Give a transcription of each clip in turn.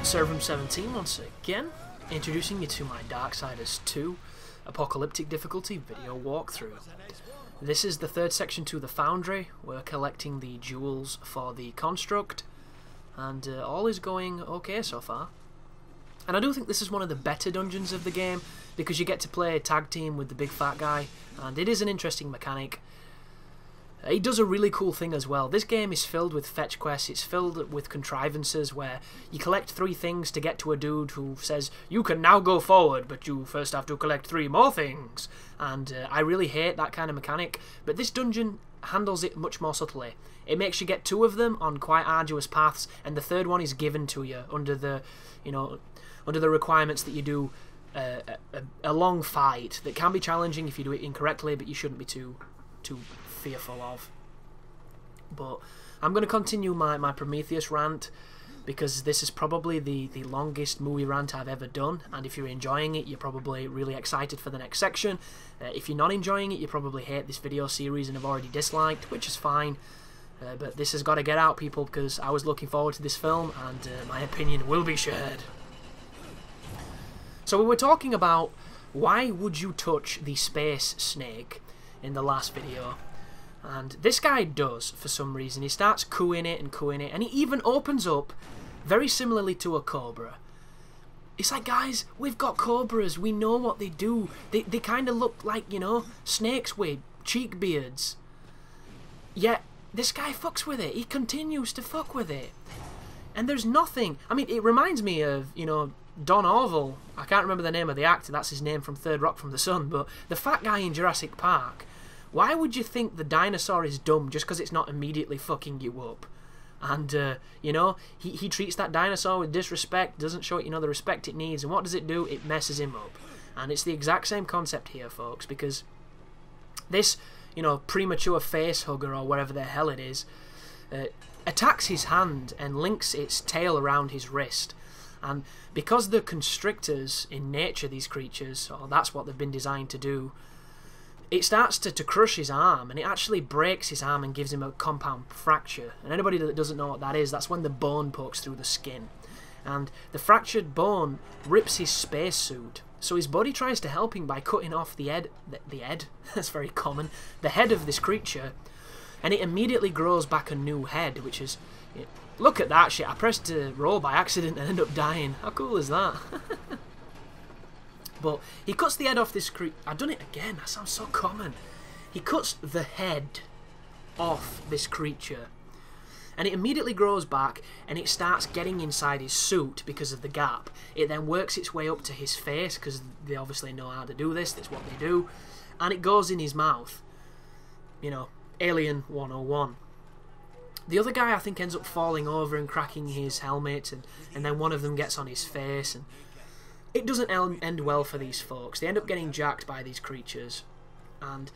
Server 17 once again, introducing you to my Darksiders 2 Apocalyptic difficulty video walkthrough. This is the third section to the Foundry. We're collecting the jewels for the construct, and all is going okay so far. And I do think this is one of the better dungeons of the game, because you get to play a tag team with the big fat guy, and it is an interesting mechanic. It does a really cool thing as well. This game is filled with fetch quests. It's filled with contrivances where you collect 3 things to get to a dude who says, you can now go forward, but you first have to collect 3 more things. And I really hate that kind of mechanic, but this dungeon handles it much more subtly. It makes you get 2 of them on quite arduous paths, and the 3rd one is given to you under the, under the requirements that you do a long fight that can be challenging if you do it incorrectly, but you shouldn't be too fearful of. But I'm going to continue my Prometheus rant, because this is probably the longest movie rant I've ever done, and if you're enjoying it, you're probably really excited for the next section. If you're not enjoying it, you probably hate this video series and have already disliked, which is fine. But this has got to get out, people, because I was looking forward to this film, and my opinion will be shared. So we were talking about why would you touch the space snake in the last video. And this guy does, for some reason. He starts cooing it, and he even opens up very similarly to a cobra. It's like, guys, we've got cobras, we know what they do. They kind of look like, snakes with cheek beards. Yet, this guy fucks with it. He continues to fuck with it. And there's nothing... I mean, it reminds me of, Don Orville. I can't remember the name of the actor, that's his name from Third Rock from the Sun, but the fat guy in Jurassic Park. Why would you think the dinosaur is dumb just because it's not immediately fucking you up? And, he treats that dinosaur with disrespect, doesn't show it, the respect it needs, and what does it do? It messes him up. And it's the exact same concept here, folks, because this, premature face hugger, or whatever the hell it is, attacks his hand and links its tail around his wrist. And because they're constrictors in nature, these creatures, or that's what they've been designed to do, it starts to crush his arm, and it actually breaks his arm and gives him a compound fracture. And anybody that doesn't know what that is, that's when the bone pokes through the skin. And the fractured bone rips his spacesuit. So his buddy tries to help him by cutting off the head, that's very common, the head of this creature, and it immediately grows back a new head, which is... Look at that shit, I pressed roll by accident and ended up dying. How cool is that? But he cuts the head off this creature. I've done it again, that sounds so common. He cuts the head off this creature, and it immediately grows back, and it starts getting inside his suit because of the gap. It then works its way up to his face, because they obviously know how to do this, that's what they do, and it goes in his mouth. Alien 101. The other guy, I think, ends up falling over and cracking his helmet, and then one of them gets on his face, and it doesn't end well for these folks. They end up getting jacked by these creatures. And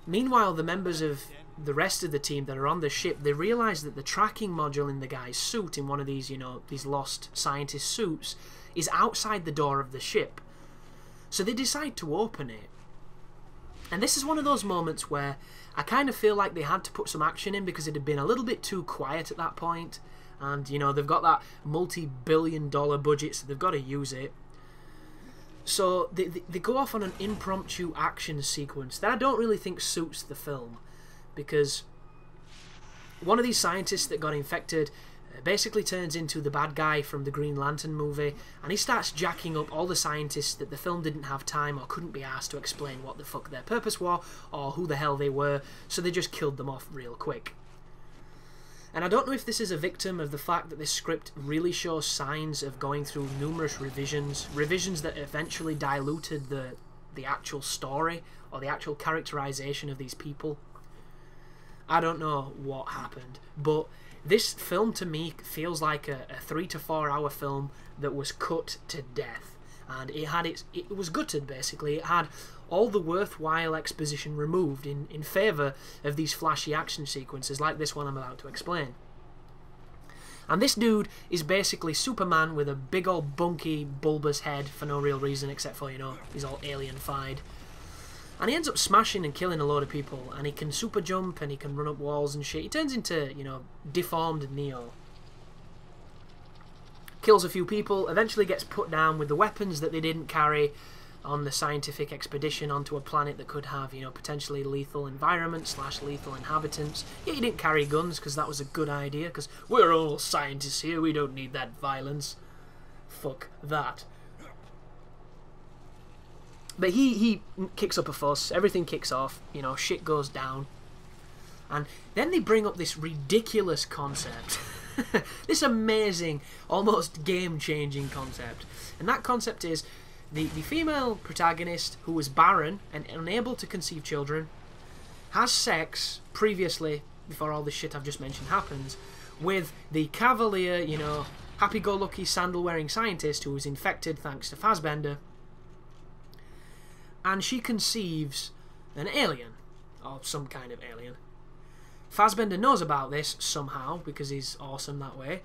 meanwhile, the members of the rest of the team that are on the ship, they realise that the tracking module in the guy's suit, in one of these, these lost scientist suits, is outside the door of the ship. So they decide to open it. And this is one of those moments where I kind of feel like they had to put some action in, because it had been a little bit too quiet at that point. And, they've got that multi-billion-dollar budget, so they've got to use it. So they go off on an impromptu action sequence that I don't really think suits the film, because one of these scientists that got infected basically turns into the bad guy from the Green Lantern movie, and he starts jacking up all the scientists that the film didn't have time or couldn't be asked to explain what the fuck their purpose was or who the hell they were, so they just killed them off real quick. And I don't know if this is a victim of the fact that this script really shows signs of going through numerous revisions that eventually diluted the actual story or the actual characterization of these people. I don't know what happened, but this film to me feels like a 3 to 4 hour film that was cut to death. And it was gutted, basically. It had all the worthwhile exposition removed in favour of these flashy action sequences like this one I'm about to explain. And this dude is basically Superman with a big old bunky bulbous head for no real reason except for, he's all alien-fied. And he ends up smashing and killing a load of people, and he can super jump and he can run up walls and shit. He turns into, deformed Neo. kills a few people, eventually gets put down with the weapons that they didn't carry on the scientific expedition onto a planet that could have, you know, potentially lethal environment / lethal inhabitants. Yeah, he didn't carry guns because that was a good idea, because we're all scientists here, we don't need that violence. Fuck that. But he kicks up a fuss, everything kicks off, you know, shit goes down. And then they bring up this ridiculous concept. This amazing, almost game-changing concept. And that concept is the female protagonist, who was barren and unable to conceive children, has sex previously, before all this shit I've just mentioned happens, with the cavalier, you know, happy-go-lucky sandal-wearing scientist who was infected thanks to Fassbender. And she conceives an alien, or some kind of alien. Fassbender knows about this somehow, because he's awesome that way,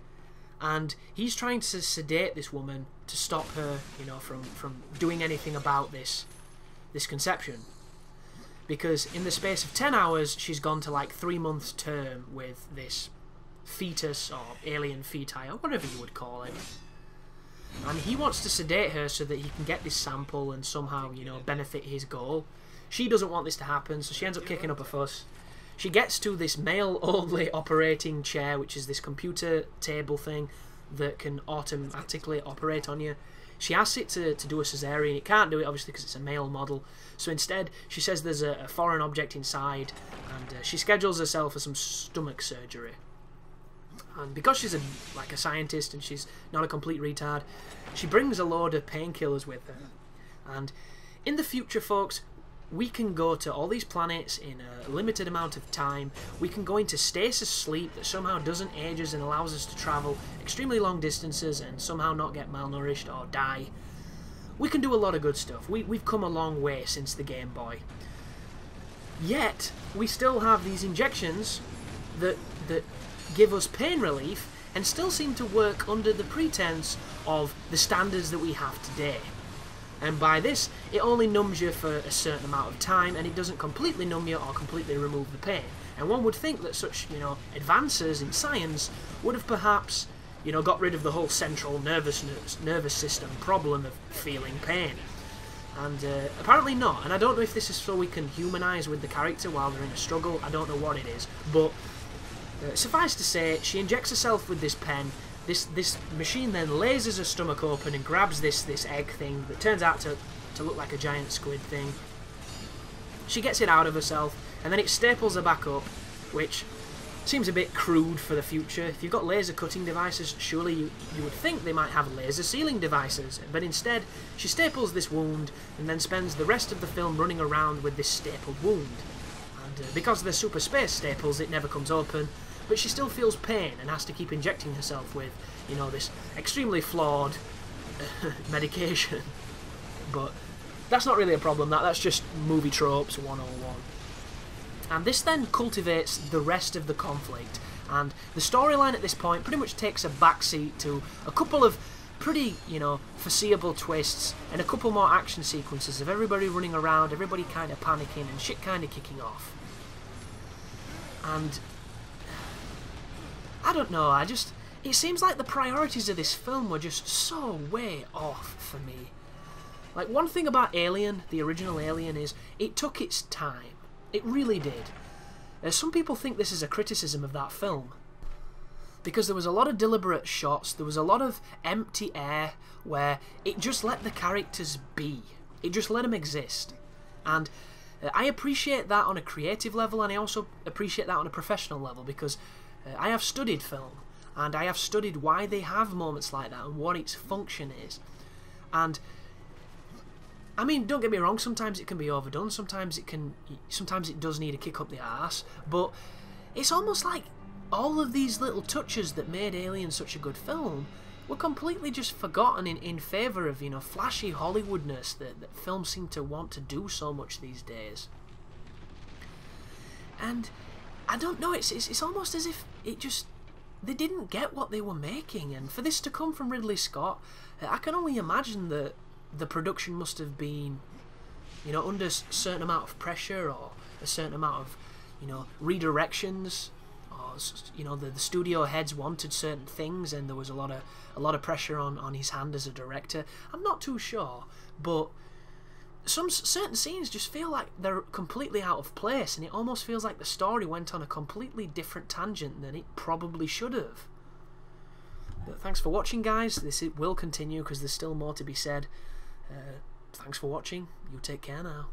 and he's trying to sedate this woman to stop her, you know, from doing anything about this conception. Because in the space of 10 hours, she's gone to like 3 months term with this fetus, or alien feti, or whatever you would call it. And he wants to sedate her so that he can get this sample and somehow, you know, benefit his goal. She doesn't want this to happen, so she ends up kicking up a fuss. She gets to this male-only operating chair, which is this computer table thing that can automatically operate on you. She asks it to do a cesarean. It can't do it, obviously, because it's a male model. So instead, she says there's a foreign object inside, and she schedules herself for some stomach surgery. And because she's like a scientist and she's not a complete retard, she brings a load of painkillers with her. And in the future, folks, we can go to all these planets in a limited amount of time. We can go into stasis sleep that somehow doesn't age us and allows us to travel extremely long distances and somehow not get malnourished or die. We can do a lot of good stuff. We've come a long way since the Game Boy. Yet, we still have these injections that give us pain relief and still seem to work under the pretense of the standards that we have today. And by this, it only numbs you for a certain amount of time, and it doesn't completely numb you or completely remove the pain. And one would think that such, you know, advances in science would have perhaps, you know, got rid of the whole central nervous system problem of feeling pain. And apparently not. And I don't know if this is so we can humanise with the character while they're in a struggle. I don't know what it is. But suffice to say, she injects herself with this pen. This machine then lasers her stomach open and grabs this egg thing that turns out to look like a giant squid thing. She gets it out of herself, and then it staples her back up, which seems a bit crude for the future. If you've got laser cutting devices, surely you would think they might have laser sealing devices, but instead she staples this wound and then spends the rest of the film running around with this stapled wound. And because they're super space staples, it never comes open. But she still feels pain and has to keep injecting herself with, you know, this extremely flawed medication. But that's not really a problem, that's just movie tropes 101. And this then cultivates the rest of the conflict. And the storyline at this point pretty much takes a backseat to a couple of pretty, you know, foreseeable twists and a couple more action sequences of everybody running around, everybody kind of panicking and shit kind of kicking off. And I don't know, it seems like the priorities of this film were just so way off for me. Like, one thing about Alien, the original Alien, is it took its time. It really did. Some people think this is a criticism of that film, because there was a lot of deliberate shots, there was a lot of empty air where it just let the characters be. It just let them exist. And I appreciate that on a creative level, and I also appreciate that on a professional level, because I have studied film, and I have studied why they have moments like that and what its function is. And I mean, don't get me wrong, sometimes it can be overdone, sometimes it does need a kick up the arse, but it's almost like all of these little touches that made Alien such a good film were completely just forgotten in favour of, you know, flashy Hollywoodness that films seem to want to do so much these days. And I don't know, it's almost as if they didn't get what they were making, and for this to come from Ridley Scott, I can only imagine that the production must have been, you know, under a certain amount of pressure, or a certain amount of, you know, redirections, you know, the studio heads wanted certain things, and there was a lot of pressure on his hand as a director. I'm not too sure, but some certain scenes just feel like they're completely out of place, and it almost feels like the story went on a completely different tangent than it probably should have. But thanks for watching, guys. Will continue because there's still more to be said. Thanks for watching. You take care now.